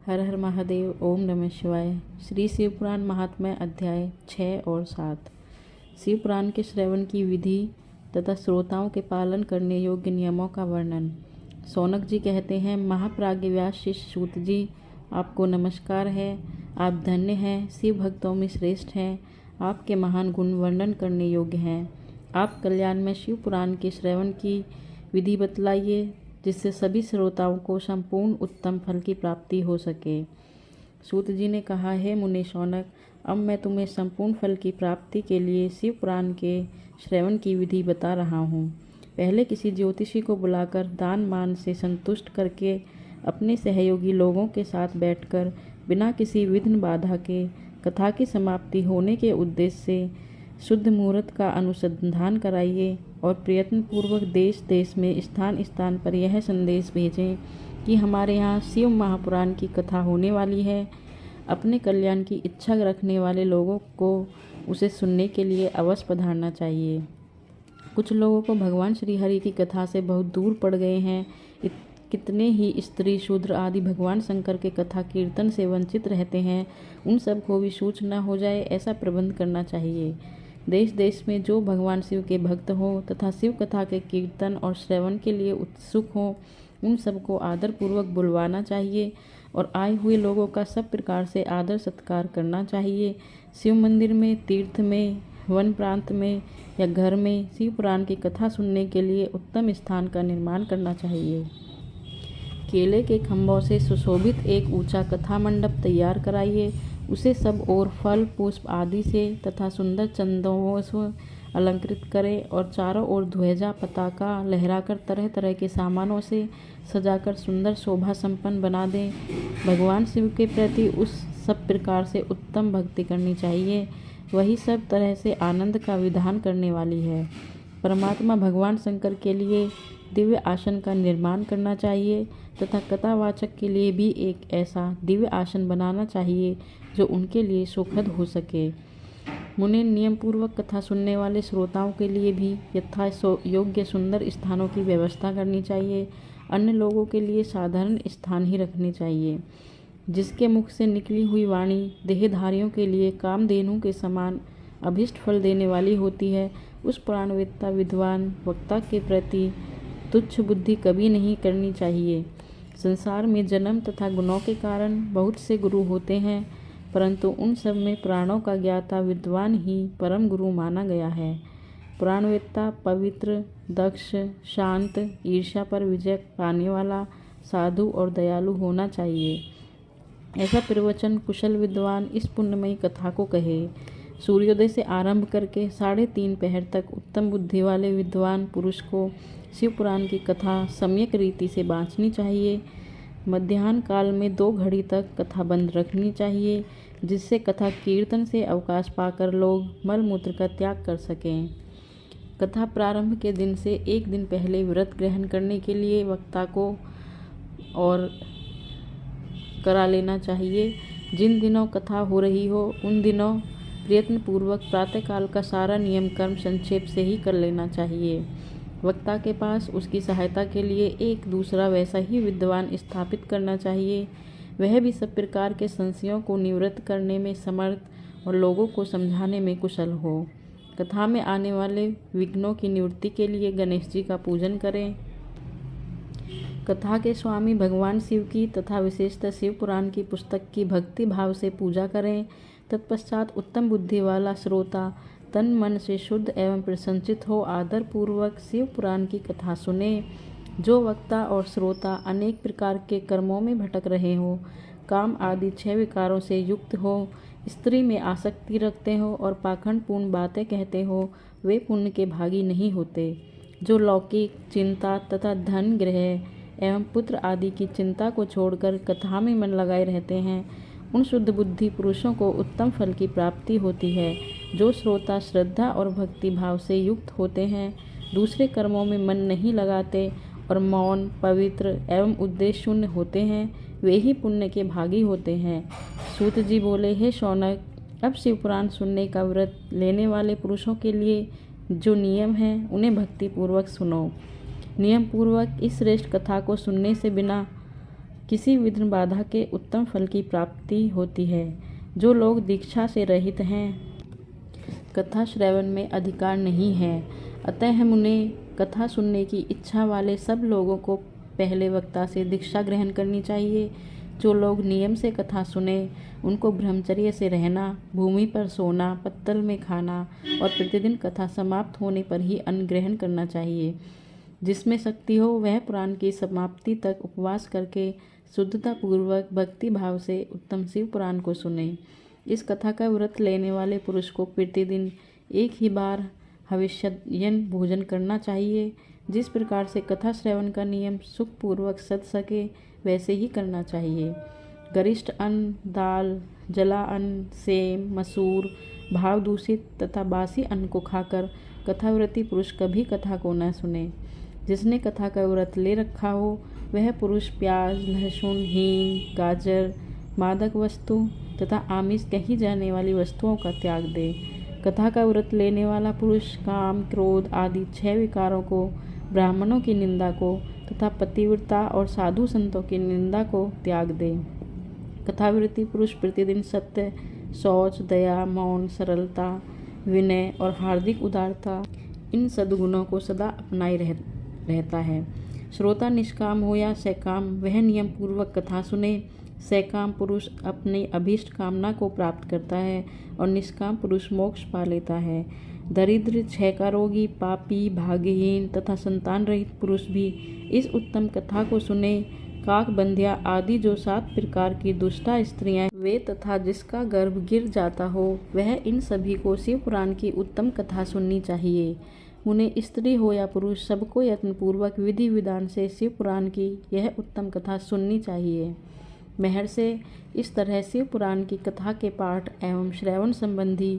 हर हर महादेव। ओम नमः शिवाय। श्री शिव पुराण महात्म्य अध्याय 6 और 7। शिव पुराण के श्रवण की विधि तथा श्रोताओं के पालन करने योग्य नियमों का वर्णन। शौनक जी कहते हैं, महाप्राज्ञ व्यास शिष्य सूत जी, आपको नमस्कार है। आप धन्य हैं, शिव भक्तों में श्रेष्ठ हैं। आपके महान गुण वर्णन करने योग्य हैं। आप कल्याण में शिव पुराण के श्रवण की विधि बतलाइए, जिससे सभी श्रोताओं को संपूर्ण उत्तम फल की प्राप्ति हो सके। सूत जी ने कहा, है मुनि शौनक, अब मैं तुम्हें संपूर्ण फल की प्राप्ति के लिए शिव पुराण के श्रवण की विधि बता रहा हूँ। पहले किसी ज्योतिषी को बुलाकर दान मान से संतुष्ट करके अपने सहयोगी लोगों के साथ बैठकर बिना किसी विघ्न बाधा के कथा की समाप्ति होने के उद्देश्य से शुद्ध मुहूर्त का अनुसंधान कराइए और प्रयत्नपूर्वक देश देश में स्थान स्थान पर यह संदेश भेजें कि हमारे यहाँ शिव महापुराण की कथा होने वाली है। अपने कल्याण की इच्छा रखने वाले लोगों को उसे सुनने के लिए अवश्य पधारना चाहिए। कुछ लोगों को भगवान श्री हरि की कथा से बहुत दूर पड़ गए हैं। कितने ही स्त्री शूद्र आदि भगवान शंकर के कथा कीर्तन से वंचित रहते हैं। उन सब को भी सूचना हो जाए, ऐसा प्रबंध करना चाहिए। देश देश में जो भगवान शिव के भक्त हों तथा शिव कथा के कीर्तन और श्रवण के लिए उत्सुक हों, उन सबको आदरपूर्वक बुलवाना चाहिए और आए हुए लोगों का सब प्रकार से आदर सत्कार करना चाहिए। शिव मंदिर में, तीर्थ में, वन प्रांत में या घर में शिव पुराण की कथा सुनने के लिए उत्तम स्थान का निर्माण करना चाहिए। केले के खंभों से सुशोभित एक ऊंचा कथा मंडप तैयार कराइए। उसे सब ओर फल पुष्प आदि से तथा सुंदर चंदनों से अलंकृत करें और चारों ओर ध्वजा पताका लहराकर तरह तरह के सामानों से सजाकर सुंदर शोभा संपन्न बना दें। भगवान शिव के प्रति उस सब प्रकार से उत्तम भक्ति करनी चाहिए, वही सब तरह से आनंद का विधान करने वाली है। परमात्मा भगवान शंकर के लिए दिव्य आसन का निर्माण करना चाहिए तथा कथावाचक के लिए भी एक ऐसा दिव्य आसन बनाना चाहिए जो उनके लिए सुखद हो सके। मुनि नियम पूर्वक कथा सुनने वाले श्रोताओं के लिए भी यथा योग्य सुंदर स्थानों की व्यवस्था करनी चाहिए। अन्य लोगों के लिए साधारण स्थान ही रखने चाहिए। जिसके मुख से निकली हुई वाणी देहधारियों के लिए कामधेनु के समान अभीष्ट फल देने वाली होती है, उस पुराणवेत्ता विद्वान वक्ता के प्रति तुच्छ बुद्धि कभी नहीं करनी चाहिए। संसार में जन्म तथा गुणों के कारण बहुत से गुरु होते हैं, परंतु उन सब में पुराणों का ज्ञाता विद्वान ही परम गुरु माना गया है। पुराणवेत्ता पवित्र, दक्ष, शांत, ईर्ष्या पर विजय पाने वाला, साधु और दयालु होना चाहिए। ऐसा प्रवचन कुशल विद्वान इस पुण्यमयी कथा को कहे। सूर्योदय से आरंभ करके 3:30 पहर तक उत्तम बुद्धि वाले विद्वान पुरुष को शिव पुराण की कथा सम्यक रीति से बाँचनी चाहिए। मध्याह्न काल में 2 घड़ी तक कथा बंद रखनी चाहिए, जिससे कथा कीर्तन से अवकाश पाकर लोग मल मूत्र का त्याग कर सकें। कथा प्रारंभ के दिन से 1 दिन पहले व्रत ग्रहण करने के लिए वक्ता को और करा लेना चाहिए। जिन दिनों कथा हो रही हो उन दिनों प्रयत्नपूर्वक प्रातःकाल का सारा नियम कर्म संक्षेप से ही कर लेना चाहिए। वक्ता के पास उसकी सहायता के लिए एक दूसरा वैसा ही विद्वान स्थापित करना चाहिए। वह भी सब प्रकार के संशयों को निवृत्त करने में समर्थ और लोगों को समझाने में कुशल हो। कथा में आने वाले विघ्नों की निवृत्ति के लिए गणेश जी का पूजन करें। कथा के स्वामी भगवान शिव की तथा विशेषतः शिव पुराण की पुस्तक की भक्ति भाव से पूजा करें। तत्पश्चात उत्तम बुद्धि वाला श्रोता तन मन से शुद्ध एवं प्रसन्नचित हो आदर पूर्वक शिव पुराण की कथा सुने। जो वक्ता और श्रोता अनेक प्रकार के कर्मों में भटक रहे हो, काम आदि 6 विकारों से युक्त हो, स्त्री में आसक्ति रखते हो और पाखंडपूर्ण बातें कहते हो, वे पुण्य के भागी नहीं होते। जो लौकिक चिंता तथा धन, गृह एवं पुत्र आदि की चिंता को छोड़कर कथा में मन लगाए रहते हैं, उन शुद्ध बुद्धि पुरुषों को उत्तम फल की प्राप्ति होती है। जो श्रोता श्रद्धा और भक्ति भाव से युक्त होते हैं, दूसरे कर्मों में मन नहीं लगाते और मौन, पवित्र एवं उद्देश्य शून्य होते हैं, वे ही पुण्य के भागी होते हैं। सूत जी बोले, हे शौनक, अब शिव पुराण सुनने का व्रत लेने वाले पुरुषों के लिए जो नियम हैं उन्हें भक्ति पूर्वक सुनो। नियम पूर्वक इस श्रेष्ठ कथा को सुनने से बिना किसी विघ्न बाधा के उत्तम फल की प्राप्ति होती है। जो लोग दीक्षा से रहित हैं, कथा श्रवण में अधिकार नहीं है। अतः मुने, कथा सुनने की इच्छा वाले सब लोगों को पहले वक्ता से दीक्षा ग्रहण करनी चाहिए। जो लोग नियम से कथा सुने, उनको ब्रह्मचर्य से रहना, भूमि पर सोना, पत्तल में खाना और प्रतिदिन कथा समाप्त होने पर ही अन्न ग्रहण करना चाहिए। जिसमें शक्ति हो वह पुराण की समाप्ति तक उपवास करके शुद्धता पूर्वक भक्ति भाव से उत्तम शिव पुराण को सुने। इस कथा का व्रत लेने वाले पुरुष को प्रतिदिन एक ही बार हविष्ययन भोजन करना चाहिए। जिस प्रकार से कथा श्रवण का नियम सुखपूर्वक सध सके वैसे ही करना चाहिए। गरिष्ठ अन्न, दाल, जला अन्न, सेम, मसूर, भाव दूषित तथा बासी अन्न को खाकर कथाव्रती पुरुष कभी कथा को न सुने। जिसने कथा का व्रत ले रखा हो वह पुरुष प्याज, लहसुन, हींग, गाजर, मादक वस्तु तथा आमिष कही जाने वाली वस्तुओं का त्याग दे। कथा का व्रत लेने वाला पुरुष काम, क्रोध आदि 6 विकारों को, ब्राह्मणों की निंदा को तथा पतिव्रता और साधु संतों की निंदा को त्याग दे। कथाव्रती पुरुष प्रतिदिन सत्य, शौच, दया, मौन, सरलता, विनय और हार्दिक उदारता, इन सद्गुणों को सदा अपनाए रहता है। श्रोता निष्काम हो या सकाम, वह नियम पूर्वक कथा सुने। सकाम पुरुष अपनी अभीष्ट कामना को प्राप्त करता है और निष्काम पुरुष मोक्ष पा लेता है। दरिद्र, क्षय का रोगी, पापी, भाग्यहीन तथा संतान रहित पुरुष भी इस उत्तम कथा को सुने। काक बंध्या आदि जो 7 प्रकार की दुष्टा स्त्रियां वे तथा जिसका गर्भ गिर जाता हो वह, इन सभी को शिव पुराण की उत्तम कथा सुननी चाहिए। मुने, स्त्री हो या पुरुष, सबको यत्नपूर्वक विधि विधान से शिव पुराण की यह उत्तम कथा सुननी चाहिए। महर्षि, इस तरह शिव पुराण की कथा के पाठ एवं श्रवण संबंधी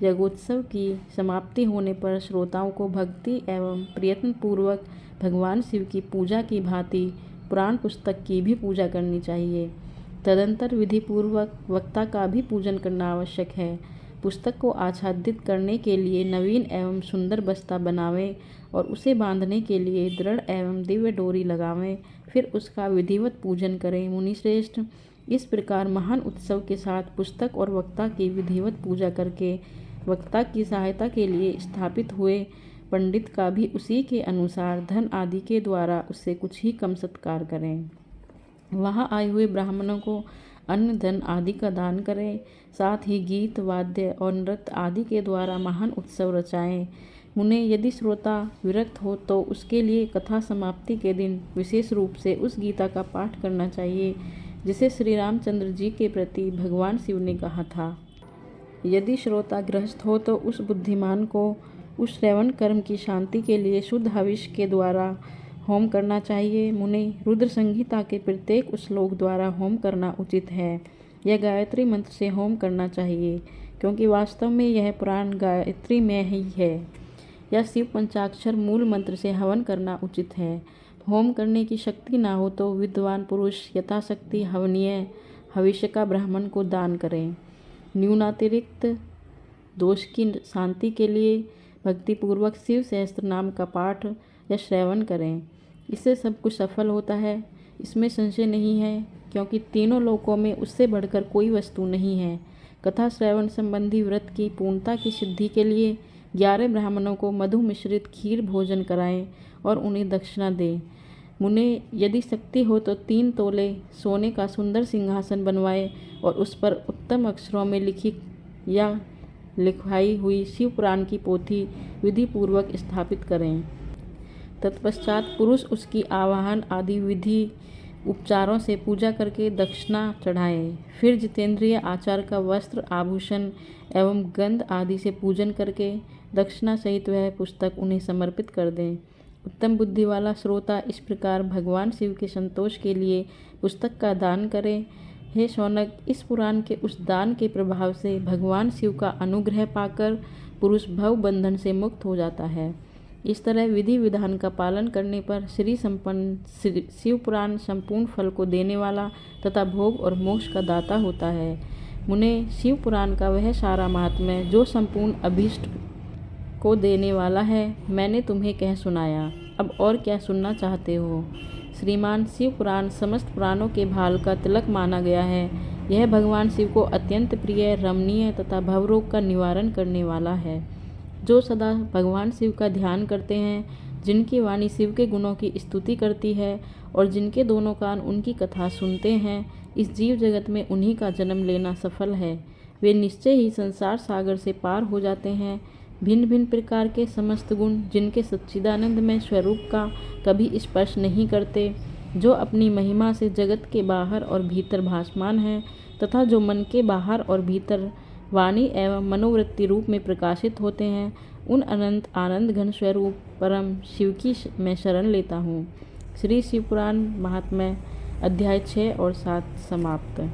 यज्ञोत्सव की समाप्ति होने पर श्रोताओं को भक्ति एवं प्रयत्न पूर्वक भगवान शिव की पूजा की भांति पुराण पुस्तक की भी पूजा करनी चाहिए। तदंतर विधि पूर्वक वक्ता का भी पूजन करना आवश्यक है। पुस्तक को आच्छादित करने के लिए नवीन एवं सुंदर बस्ता बनावें और उसे बांधने के लिए दृढ़ एवं दिव्य डोरी लगावें, फिर उसका विधिवत पूजन करें। मुनिश्रेष्ठ, इस प्रकार महान उत्सव के साथ पुस्तक और वक्ता की विधिवत पूजा करके वक्ता की सहायता के लिए स्थापित हुए पंडित का भी उसी के अनुसार धन आदि के द्वारा उससे कुछ ही कम सत्कार करें। वहाँ आए हुए ब्राह्मणों को अन्न, धन आदि का दान करें। साथ ही गीत, वाद्य और नृत्य आदि के द्वारा महान उत्सव रचाएं। मुने, यदि श्रोता विरक्त हो तो उसके लिए कथा समाप्ति के दिन विशेष रूप से उस गीता का पाठ करना चाहिए जिसे श्री रामचंद्र जी के प्रति भगवान शिव ने कहा था। यदि श्रोता गृहस्थ हो तो उस बुद्धिमान को उस श्रवण कर्म की शांति के लिए शुद्ध हविष के द्वारा होम करना चाहिए। मुने, रुद्र संहिता के प्रत्येक श्लोक द्वारा होम करना उचित है। यह गायत्री मंत्र से होम करना चाहिए क्योंकि वास्तव में यह पुराण गायत्री में ही है। या शिव पंचाक्षर मूल मंत्र से हवन करना उचित है। होम करने की शक्ति ना हो तो विद्वान पुरुष यथाशक्ति हवनीय हविष्य का ब्राह्मण को दान करें। न्यूनातिरिक्त दोष की शांति के लिए भक्तिपूर्वक शिव सहस्त्र नाम का पाठ या श्रवण करें। इससे सब कुछ सफल होता है, इसमें संशय नहीं है, क्योंकि तीनों लोकों में उससे बढ़कर कोई वस्तु नहीं है। कथा श्रवण संबंधी व्रत की पूर्णता की सिद्धि के लिए 11 ब्राह्मणों को मधु मिश्रित खीर भोजन कराएं और उन्हें दक्षिणा दें। मुने, यदि शक्ति हो तो 3 तोले सोने का सुंदर सिंहासन बनवाएं और उस पर उत्तम अक्षरों में लिखी या लिखवाई हुई शिव पुराण की पोथी विधि पूर्वक स्थापित करें। तत्पश्चात पुरुष उसकी आवाहन आदि विधि उपचारों से पूजा करके दक्षिणा चढ़ाएं। फिर जितेंद्रिय आचार का वस्त्र, आभूषण एवं गंध आदि से पूजन करके दक्षिणा सहित वह पुस्तक उन्हें समर्पित कर दें। उत्तम बुद्धि वाला श्रोता इस प्रकार भगवान शिव के संतोष के लिए पुस्तक का दान करे। हे शौनक, इस पुराण के उस दान के प्रभाव से भगवान शिव का अनुग्रह पाकर पुरुष भव बंधन से मुक्त हो जाता है। इस तरह विधि विधान का पालन करने पर श्री संपन्न शिव पुराण संपूर्ण फल को देने वाला तथा भोग और मोक्ष का दाता होता है। मुने, शिव पुराण का वह सारा महात्म्य जो संपूर्ण अभीष्ट को देने वाला है मैंने तुम्हें कह सुनाया। अब और क्या सुनना चाहते हो? श्रीमान शिव पुराण समस्त पुराणों के भाल का तिलक माना गया है। यह भगवान शिव को अत्यंत प्रिय, रमणीय तथा भवरोग का निवारण करने वाला है। जो सदा भगवान शिव का ध्यान करते हैं, जिनकी वाणी शिव के गुणों की स्तुति करती है और जिनके दोनों कान उनकी कथा सुनते हैं, इस जीव जगत में उन्हीं का जन्म लेना सफल है। वे निश्चय ही संसार सागर से पार हो जाते हैं। भिन्न भिन्न प्रकार के समस्त गुण, जिनके सच्चिदानंदमय स्वरूप का कभी स्पर्श नहीं करते, जो अपनी महिमा से जगत के बाहर और भीतर भासमान है तथा जो मन के बाहर और भीतर वाणी एवं मनोवृत्ति रूप में प्रकाशित होते हैं, उन अनंत आनंद घन स्वरूप परम शिव की मैं शरण लेता हूँ। श्री शिव पुराण महात्म्य अध्याय 6 और 7 समाप्त।